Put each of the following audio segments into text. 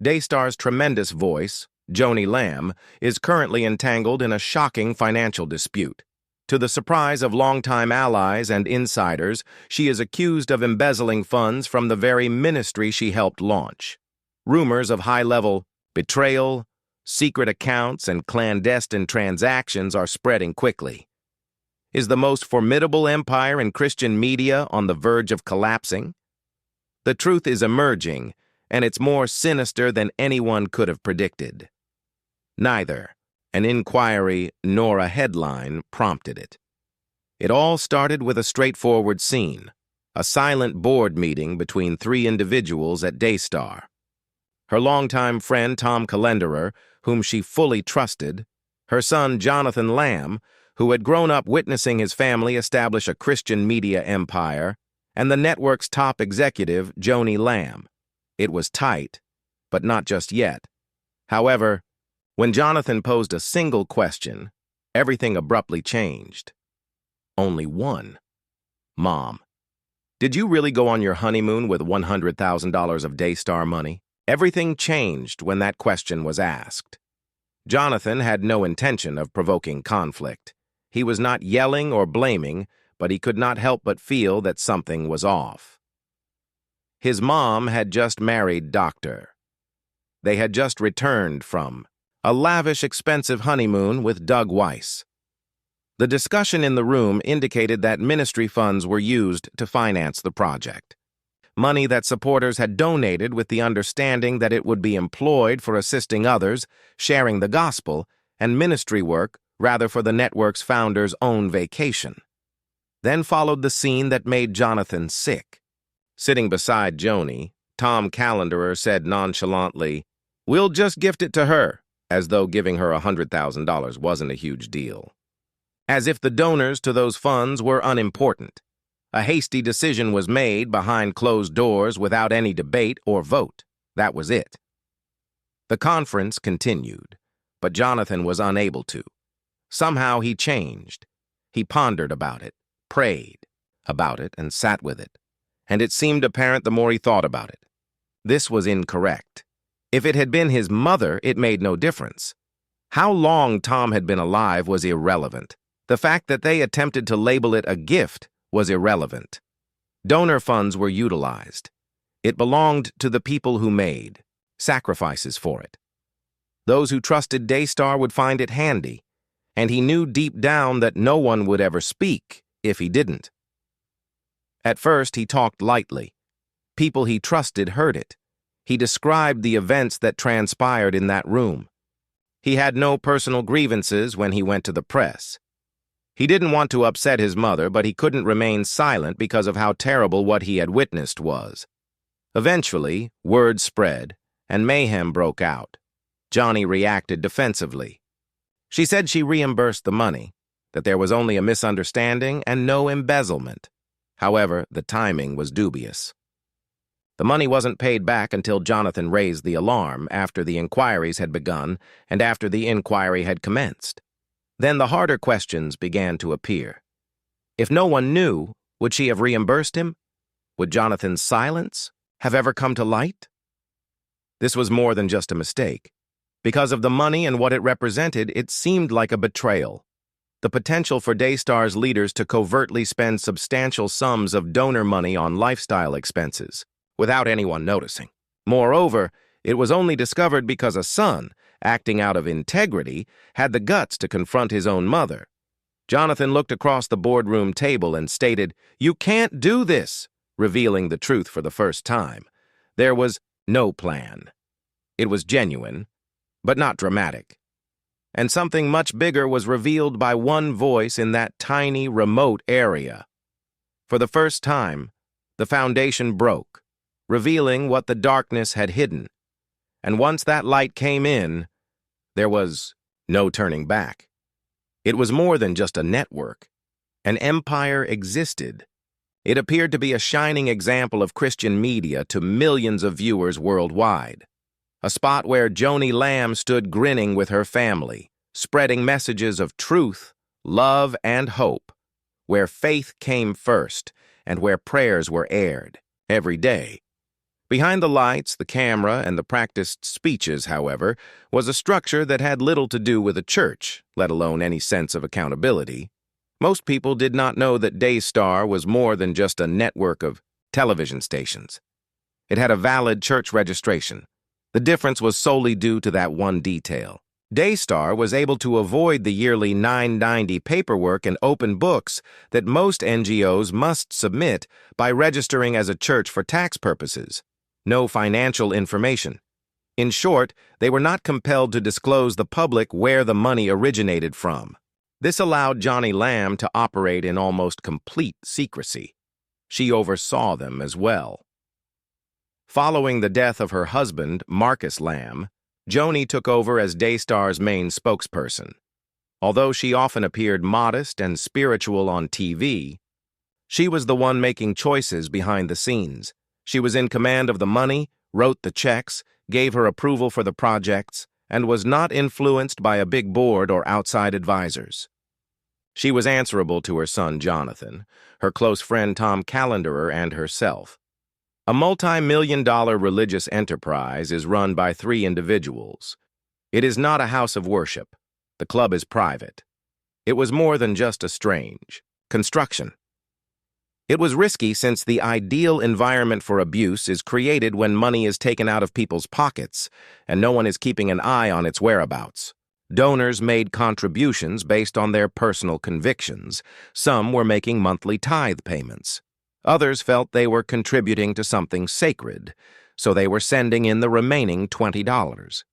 Daystar's tremendous voice, JoniLamb, is currently entangled in a shocking financial dispute. To the surprise of longtime allies and insiders, she is accused of embezzling funds from the very ministry she helped launch. Rumors of high-level betrayal, secret accounts, and clandestine transactions are spreading quickly. Is the most formidable empire in Christian media on the verge of collapsing? The truth is emerging, and it's more sinister than anyone could have predicted. Neither an inquiry nor a headline prompted it. It all started with a straightforward scene, a silent board meeting between three individuals at Daystar. Her longtime friend Tom Calenderer, whom she fully trusted, her son JoniLamb, who had grown up witnessing his family establish a Christian media empire, and the network's top executive, JoniLamb. It was tight, but not just yet. However, when Jonathan posed a single question, everything abruptly changed. Only one. Mom, did you really go on your honeymoon with $100,000 of Daystar money? Everything changed when that question was asked. Jonathan had no intention of provoking conflict. He was not yelling or blaming, but he could not help but feel that something was off. His mom had just married Dr. They had just returned from a lavish, expensive honeymoon with Doug Weiss. The discussion in the room indicated that ministry funds were used to finance the project. Money that supporters had donated with the understanding that it would be employed for assisting others, sharing the gospel, and ministry work rather for the network's founder's own vacation. Then followed the scene that made Jonathan sick. Sitting beside Joni, Tom Calenderer said nonchalantly, "We'll just gift it to her," as though giving her $100,000 wasn't a huge deal. As if the donors to those funds were unimportant. A hasty decision was made behind closed doors without any debate or vote. That was it. The conference continued, but Jonathan was unable to. Somehow he changed. He pondered about it, prayed about it, and sat with it. And it seemed apparent the more he thought about it. This was incorrect. If it had been his mother, it made no difference. How long Tom had been alive was irrelevant. The fact that they attempted to label it a gift was irrelevant. Donor funds were utilized. It belonged to the people who made sacrifices for it. Those who trusted Daystar would find it handy, and he knew deep down that no one would ever speak if he didn't. At first, he talked lightly. People he trusted heard it. He described the events that transpired in that room. He had no personal grievances when he went to the press. He didn't want to upset his mother, but he couldn't remain silent because of how terrible what he had witnessed was. Eventually, word spread, and mayhem broke out. Joni reacted defensively. She said she reimbursed the money, that there was only a misunderstanding and no embezzlement. However, the timing was dubious. The money wasn't paid back until Jonathan raised the alarm after the inquiries had begun and after the inquiry had commenced. Then the harder questions began to appear. If no one knew, would she have reimbursed him? Would Jonathan's silence have ever come to light? This was more than just a mistake. Because of the money and what it represented, it seemed like a betrayal. The potential for Daystar's leaders to covertly spend substantial sums of donor money on lifestyle expenses, without anyone noticing. Moreover, it was only discovered because a son, acting out of integrity, had the guts to confront his own mother. Jonathan looked across the boardroom table and stated, "You can't do this," revealing the truth for the first time. There was no plan. It was genuine, but not dramatic. And something much bigger was revealed by one voice in that tiny, remote area. For the first time, the foundation broke, revealing what the darkness had hidden. And once that light came in, there was no turning back. It was more than just a network. An empire existed. It appeared to be a shining example of Christian media to millions of viewers worldwide. A spot where JoniLamb stood grinning with her family, spreading messages of truth, love, and hope, where faith came first and where prayers were aired every day. Behind the lights, the camera, and the practiced speeches, however, was a structure that had little to do with a church, let alone any sense of accountability. Most people did not know that Daystar was more than just a network of television stations. It had a valid church registration. The difference was solely due to that one detail. Daystar was able to avoid the yearly $9.90 paperwork and open books that most NGOs must submit by registering as a church for tax purposes. No financial information. In short, they were not compelled to disclose the public where the money originated from. This allowed JoniLamb to operate in almost complete secrecy. She oversaw them as well. Following the death of her husband, Marcus Lamb, Joni took over as Daystar's main spokesperson. Although she often appeared modest and spiritual on TV, she was the one making choices behind the scenes. She was in command of the money, wrote the checks, gave her approval for the projects, and was not influenced by a big board or outside advisors. She was answerable to her son Jonathan, her close friend Tom Calendarer, and herself. A multi-million-dollar religious enterprise is run by 3 individuals. It is not a house of worship. The club is private. It was more than just a strange construction. It was risky since the ideal environment for abuse is created when money is taken out of people's pockets and no one is keeping an eye on its whereabouts. Donors made contributions based on their personal convictions. Some were making monthly tithe payments. Others felt they were contributing to something sacred, so they were sending in the remaining $20.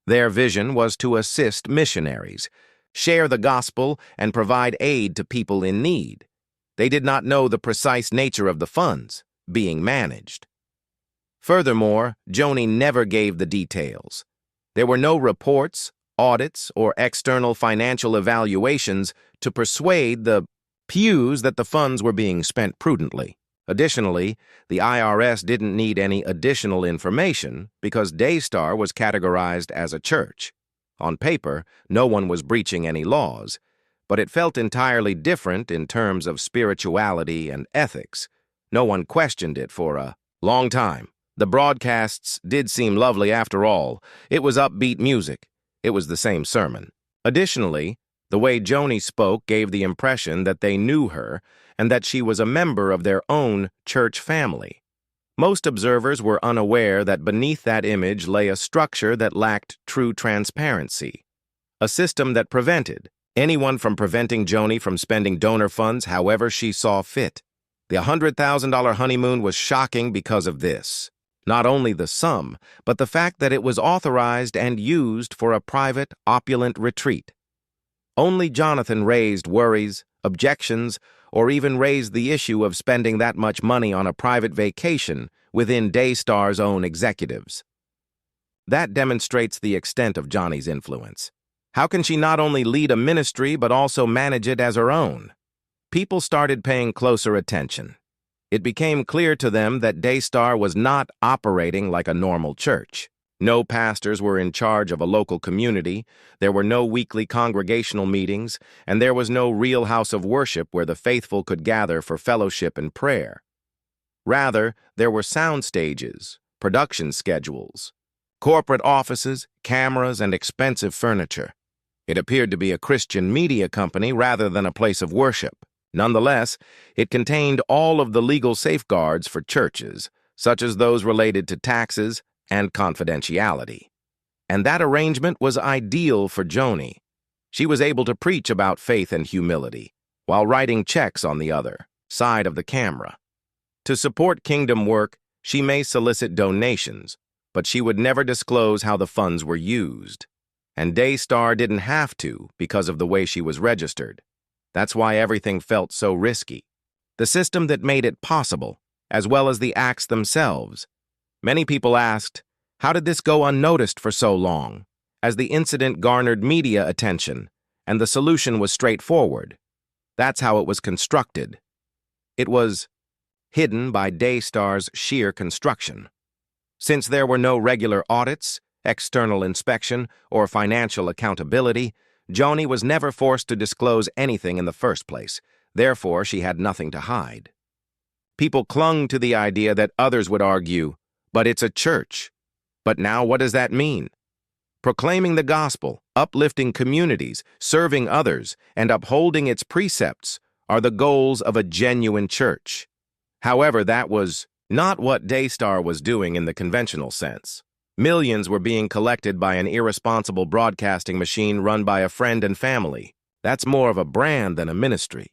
Their vision was to assist missionaries, share the gospel, and provide aid to people in need. They did not know the precise nature of the funds being managed. Furthermore, Joni never gave the details. There were no reports, audits, or external financial evaluations to persuade the pews that the funds were being spent prudently. Additionally, the IRS didn't need any additional information because Daystar was categorized as a church. On paper, no one was breaching any laws, but it felt entirely different in terms of spirituality and ethics. No one questioned it for a long time. The broadcasts did seem lovely after all. It was upbeat music. It was the same sermon. Additionally, the way Joni spoke gave the impression that they knew her and that she was a member of their own church family. Most observers were unaware that beneath that image lay a structure that lacked true transparency, a system that prevented anyone from preventing Joni from spending donor funds however she saw fit. The $100,000 honeymoon was shocking because of this. Not only the sum, but the fact that it was authorized and used for a private, opulent retreat. Only Jonathan raised worries, objections, or even raised the issue of spending that much money on a private vacation within Daystar's own executives. That demonstrates the extent of Joni's influence. How can she not only lead a ministry but also manage it as her own? People started paying closer attention. It became clear to them that Daystar was not operating like a normal church. No pastors were in charge of a local community, there were no weekly congregational meetings, and there was no real house of worship where the faithful could gather for fellowship and prayer. Rather, there were sound stages, production schedules, corporate offices, cameras, and expensive furniture. It appeared to be a Christian media company rather than a place of worship. Nonetheless, it contained all of the legal safeguards for churches, such as those related to taxes and confidentiality. And that arrangement was ideal for Joni. She was able to preach about faith and humility, while writing checks on the other side of the camera. To support kingdom work, she may solicit donations, but she would never disclose how the funds were used. And Daystar didn't have to because of the way she was registered. That's why everything felt so risky. The system that made it possible, as well as the acts themselves. Many people asked, how did this go unnoticed for so long, as the incident garnered media attention, and the solution was straightforward. That's how it was constructed. It was hidden by Daystar's sheer construction. Since there were no regular audits, external inspection, or financial accountability, Joni was never forced to disclose anything in the first place. Therefore, she had nothing to hide. People clung to the idea that others would argue, But it's a church. But now what does that mean? Proclaiming the gospel, uplifting communities, serving others, and upholding its precepts are the goals of a genuine church. However, that was not what Daystar was doing in the conventional sense. Millions were being collected by an irresponsible broadcasting machine run by a friend and family. That's more of a brand than a ministry.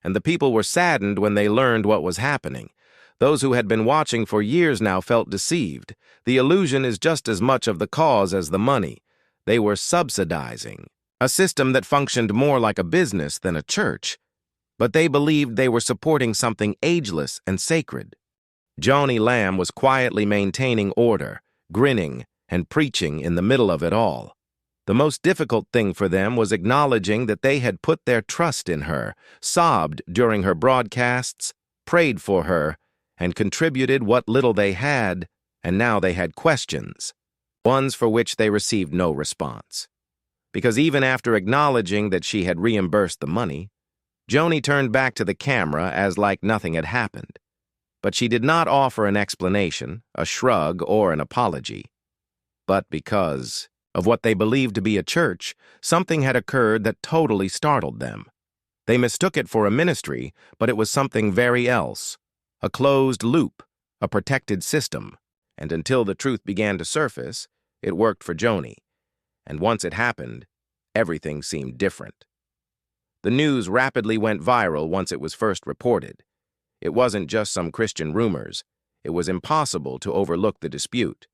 And the people were saddened when they learned what was happening. Those who had been watching for years now felt deceived. The illusion is just as much of the cause as the money. They were subsidizing a system that functioned more like a business than a church. But they believed they were supporting something ageless and sacred. JoniLamb was quietly maintaining order, grinning, and preaching in the middle of it all. The most difficult thing for them was acknowledging that they had put their trust in her, sobbed during her broadcasts, prayed for her, and contributed what little they had, and now they had questions, ones for which they received no response. Because even after acknowledging that she had reimbursed the money, Joni turned back to the camera as like nothing had happened. But she did not offer an explanation, a shrug, or an apology. But because of what they believed to be a church, something had occurred that totally startled them. They mistook it for a ministry, but it was something very else. A closed loop, a protected system. And until the truth began to surface, it worked for Joni. And once it happened, everything seemed different. The news rapidly went viral once it was first reported. It wasn't just some Christian rumors. It was impossible to overlook the dispute.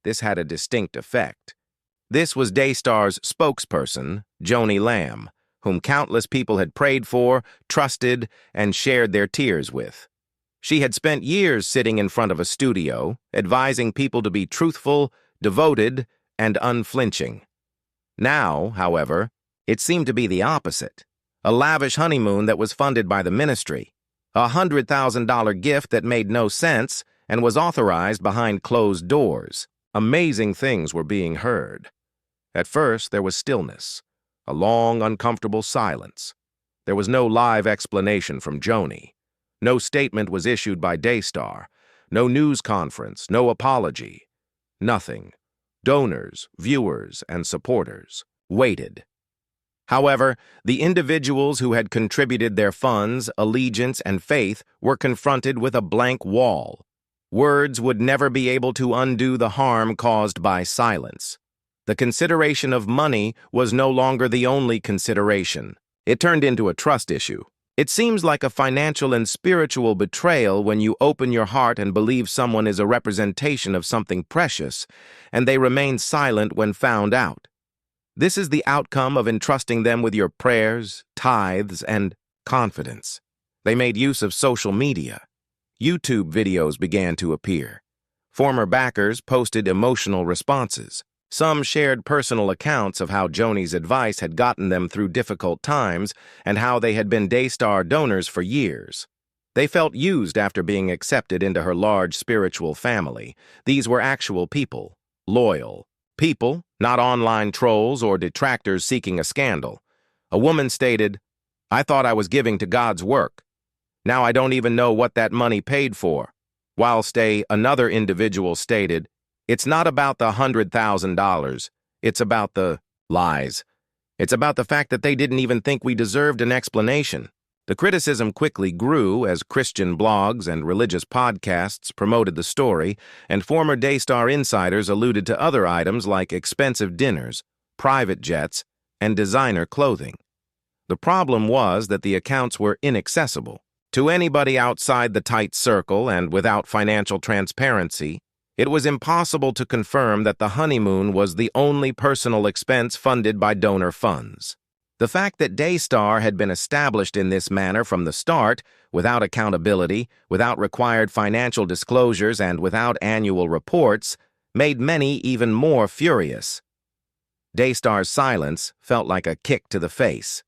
This had a distinct effect. This was Daystar's spokesperson, JoniLamb, whom countless people had prayed for, trusted, and shared their tears with. She had spent years sitting in front of a studio, advising people to be truthful, devoted, and unflinching. Now, however, it seemed to be the opposite. A lavish honeymoon that was funded by the ministry. A $100,000 gift that made no sense and was authorized behind closed doors. Amazing things were being heard. At first, there was stillness, a long, uncomfortable silence. There was no live explanation from Joni. No statement was issued by Daystar. No news conference, no apology. Nothing. Donors, viewers, and supporters waited. However, the individuals who had contributed their funds, allegiance, and faith were confronted with a blank wall. Words would never be able to undo the harm caused by silence. The consideration of money was no longer the only consideration. It turned into a trust issue. It seems like a financial and spiritual betrayal when you open your heart and believe someone is a representation of something precious, and they remain silent when found out. This is the outcome of entrusting them with your prayers, tithes, and confidence. They made use of social media. YouTube videos began to appear. Former backers posted emotional responses. Some shared personal accounts of how Joni's advice had gotten them through difficult times and how they had been Daystar donors for years. They felt used after being accepted into her large spiritual family. These were actual people, loyal. People, not online trolls or detractors seeking a scandal. A woman stated, "I thought I was giving to God's work. Now I don't even know what that money paid for." Whilst another individual stated, "It's not about the $100,000. It's about the lies. It's about the fact that they didn't even think we deserved an explanation." The criticism quickly grew as Christian blogs and religious podcasts promoted the story, and former Daystar insiders alluded to other items like expensive dinners, private jets, and designer clothing. The problem was that the accounts were inaccessible. To anybody outside the tight circle and without financial transparency, it was impossible to confirm that the honeymoon was the only personal expense funded by donor funds. The fact that Daystar had been established in this manner from the start, without accountability, without required financial disclosures, and without annual reports, made many even more furious. Daystar's silence felt like a kick to the face.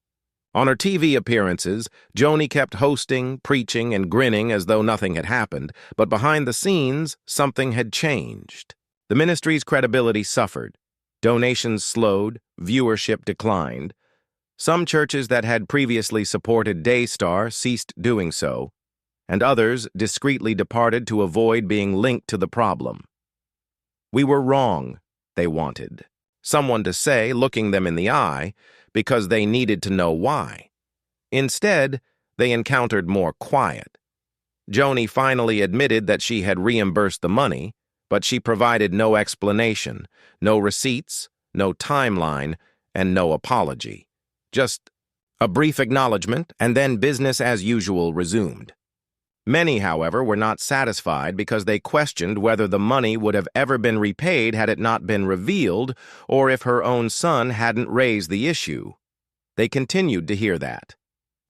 On her TV appearances, Joni kept hosting, preaching, and grinning as though nothing had happened, but behind the scenes, something had changed. The ministry's credibility suffered. Donations slowed, viewership declined. Some churches that had previously supported Daystar ceased doing so, and others discreetly departed to avoid being linked to the problem. We were wrong, they wanted. Someone to say, looking them in the eye, because they needed to know why. Instead, they encountered more quiet. Joni finally admitted that she had reimbursed the money, but she provided no explanation, no receipts, no timeline, and no apology. Just a brief acknowledgement, and then business as usual resumed. Many, however, were not satisfied because they questioned whether the money would have ever been repaid had it not been revealed, or if her own son hadn't raised the issue. They continued to hear that.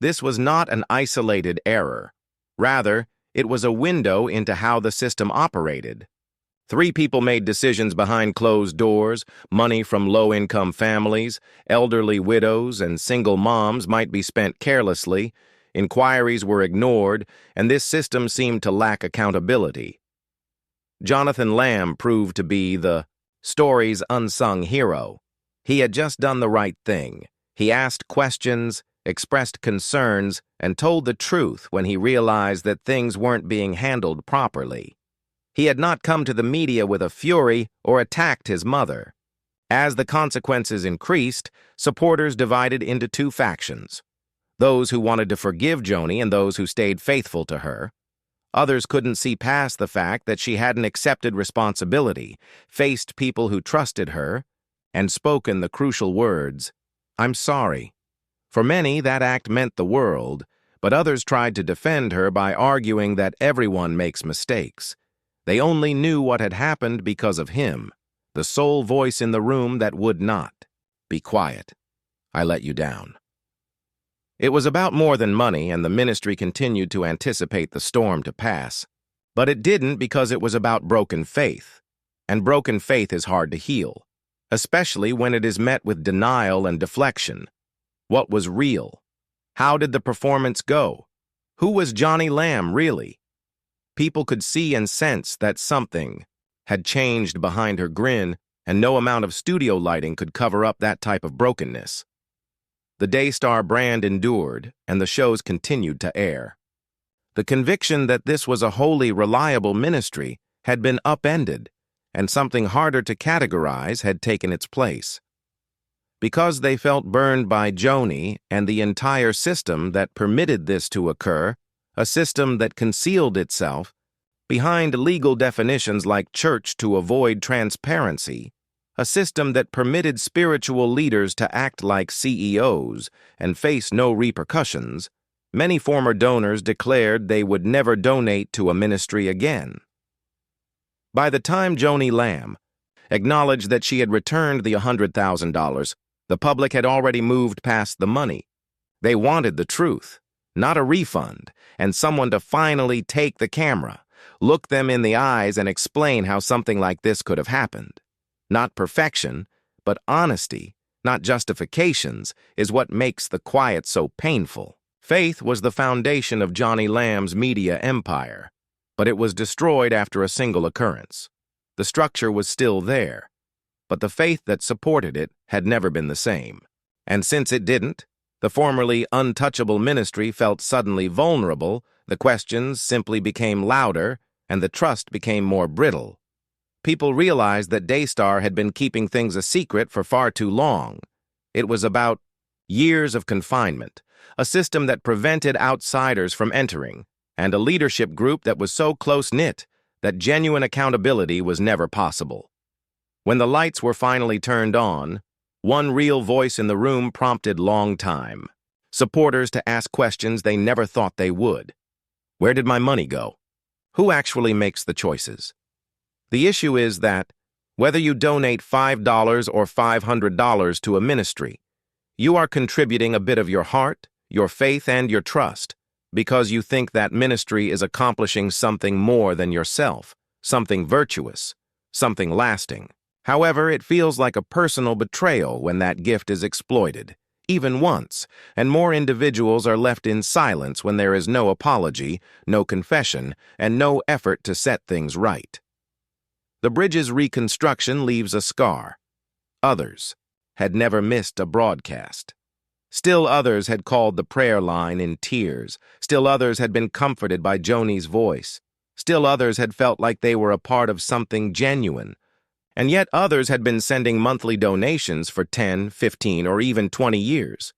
This was not an isolated error. Rather, it was a window into how the system operated. 3 people made decisions behind closed doors. Money from low-income families, elderly widows, and single moms might be spent carelessly. Inquiries were ignored, and this system seemed to lack accountability. JoniLamb proved to be the story's unsung hero. He had just done the right thing. He asked questions, expressed concerns, and told the truth when he realized that things weren't being handled properly. He had not come to the media with a fury or attacked his mother. As the consequences increased, supporters divided into 2 factions. Those who wanted to forgive Joni and those who stayed faithful to her. Others couldn't see past the fact that she hadn't accepted responsibility, faced people who trusted her, and spoken the crucial words, "I'm sorry." For many, that act meant the world, but others tried to defend her by arguing that everyone makes mistakes. They only knew what had happened because of him, the sole voice in the room that would not. Be quiet. I let you down. It was about more than money, and the ministry continued to anticipate the storm to pass. But it didn't because it was about broken faith. And broken faith is hard to heal, especially when it is met with denial and deflection. What was real? How did the performance go? Who was JoniLamb really? People could see and sense that something had changed behind her grin, and no amount of studio lighting could cover up that type of brokenness. The Daystar brand endured, and the shows continued to air. The conviction that this was a wholly reliable ministry had been upended, and something harder to categorize had taken its place. Because they felt burned by Joni and the entire system that permitted this to occur, a system that concealed itself behind legal definitions like church to avoid transparency, a system that permitted spiritual leaders to act like CEOs and face no repercussions, many former donors declared they would never donate to a ministry again. By the time JoniLamb acknowledged that she had returned the $100,000, the public had already moved past the money. They wanted the truth, not a refund, and someone to finally take the camera, look them in the eyes, and explain how something like this could have happened. Not perfection, but honesty, not justifications, is what makes the quiet so painful. Faith was the foundation of JoniLamb's media empire, but it was destroyed after a single occurrence. The structure was still there, but the faith that supported it had never been the same. And since it didn't, the formerly untouchable ministry felt suddenly vulnerable, the questions simply became louder, and the trust became more brittle. People realized that Daystar had been keeping things a secret for far too long. It was about years of confinement, a system that prevented outsiders from entering, and a leadership group that was so close-knit that genuine accountability was never possible. When the lights were finally turned on, one real voice in the room prompted long time. Supporters to ask questions they never thought they would. Where did my money go? Who actually makes the choices? The issue is that, whether you donate $5 or $500 to a ministry, you are contributing a bit of your heart, your faith, and your trust, because you think that ministry is accomplishing something more than yourself, something virtuous, something lasting. However, it feels like a personal betrayal when that gift is exploited, even once, and more individuals are left in silence when there is no apology, no confession, and no effort to set things right. The bridge's reconstruction leaves a scar. Others had never missed a broadcast. Still others had called the prayer line in tears. Still others had been comforted by Joni's voice. Still others had felt like they were a part of something genuine. And yet others had been sending monthly donations for 10, 15, or even 20 years.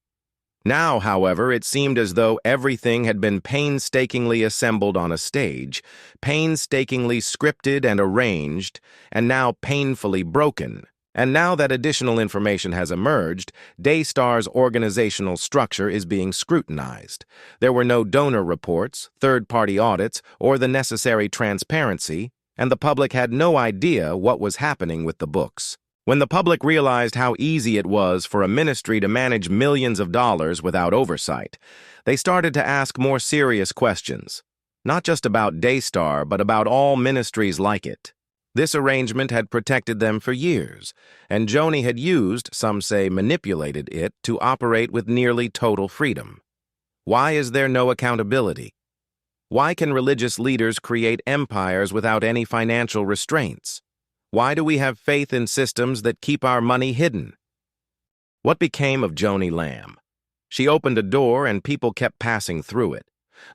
Now, however, it seemed as though everything had been painstakingly assembled on a stage, painstakingly scripted and arranged, and now painfully broken. And now that additional information has emerged, Daystar's organizational structure is being scrutinized. There were no donor reports, third-party audits, or the necessary transparency, and the public had no idea what was happening with the books. When the public realized how easy it was for a ministry to manage millions of dollars without oversight, they started to ask more serious questions, not just about Daystar, but about all ministries like it. This arrangement had protected them for years, and Joni had used, some say manipulated it, to operate with nearly total freedom. Why is there no accountability? Why can religious leaders create empires without any financial restraints? Why do we have faith in systems that keep our money hidden? What became of JoniLamb? She opened a door and people kept passing through it,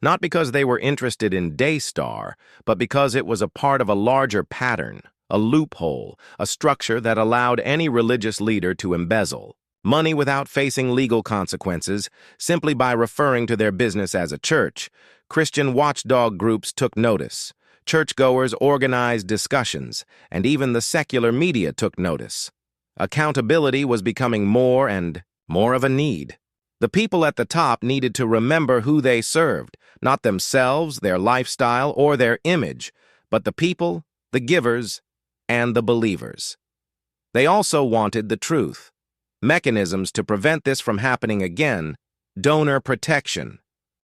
not because they were interested in Daystar, but because it was a part of a larger pattern, a loophole, a structure that allowed any religious leader to embezzle money without facing legal consequences, simply by referring to their business as a church. Christian watchdog groups took notice. Churchgoers organized discussions, and even the secular media took notice. Accountability was becoming more and more of a need. The people at the top needed to remember who they served, not themselves, their lifestyle, or their image, but the people, the givers, and the believers. They also wanted the truth. Mechanisms to prevent this from happening again: donor protection,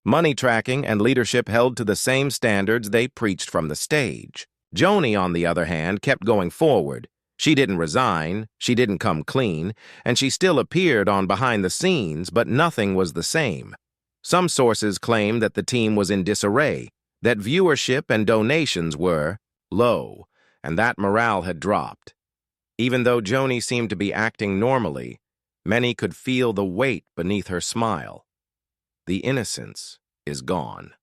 money tracking, and leadership held to the same standards they preached from the stage. Joni, on the other hand, kept going forward. She didn't resign, she didn't come clean, and she still appeared on behind the scenes, but nothing was the same. Some sources claim that the team was in disarray, that viewership and donations were low, and that morale had dropped. Even though Joni seemed to be acting normally, many could feel the weight beneath her smile. The innocence is gone.